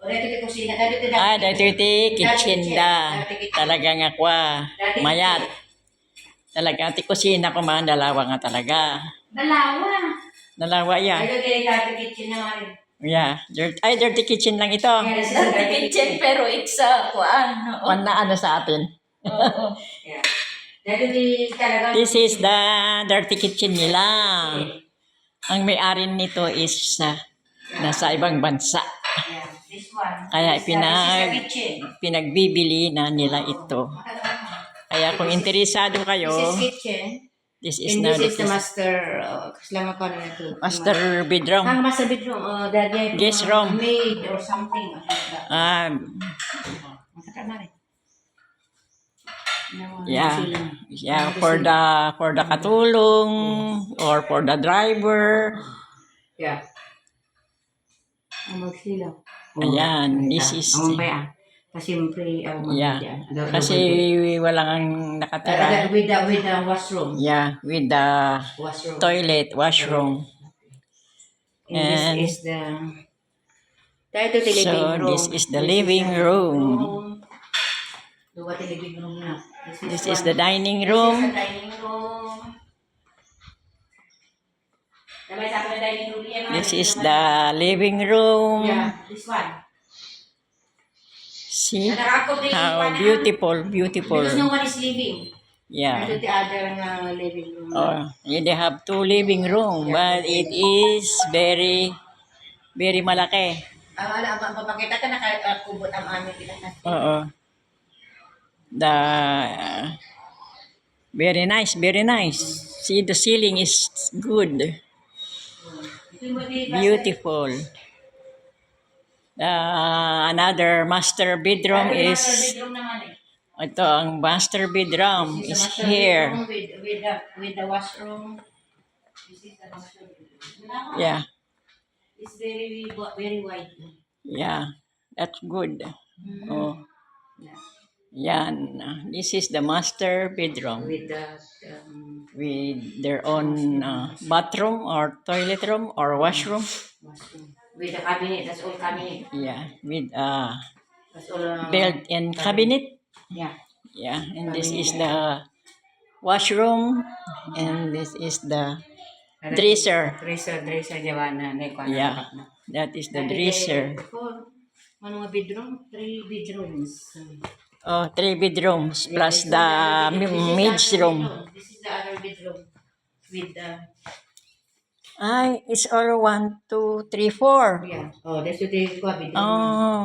Dito kitchen da. Talagang ako mayat. Talaga ti kusina ko man dalawa nga talaga. Dalawa yan. Yeah, dirty kitchen lang ito. Dirty kitchen pero it's Kuan na ano sa atin. This is the dirty kitchen nila. Ang may-ari nito is nasa ibang bansa. Kaya pinagbibili na nila ito. Kaya kung interesado kayo, this is now the master master bedroom. Master bedroom, Guest room. Maid or something. Yeah, for the katulong or for the driver. Yeah. Ayan, this is kasi walang nakatira. With the washroom. Yeah, with the toilet, washroom. And this is the living room. This is the dining room. This is the living room. Yeah, this one. See how beautiful. Because no one is living. Yeah. The other living room. They have 2 living room, but it is very, very malaki. Papakita ka nakakubot ang amin. The very nice. See, the ceiling is good. Beautiful. Another master bedroom is ito, ang master bedroom is here. With the washroom. This is the master bedroom. Yeah. It's very wide. Yeah, that's good. Oh. Yan. This is the master bedroom. With their own bathroom or toilet room or washroom. With the cabinet, that's all cabinet. Yeah, with built-in cabinet. Yeah, and this is the washroom, and this is the dresser. Yeah, that is the dresser. Ano bedroom? 3 bedrooms. 3 bedrooms plus the maid's room. This is the other bedroom with the. It's all 1, 2, 3, 4. Yeah. Oh, that's what they call bedroom. Oh.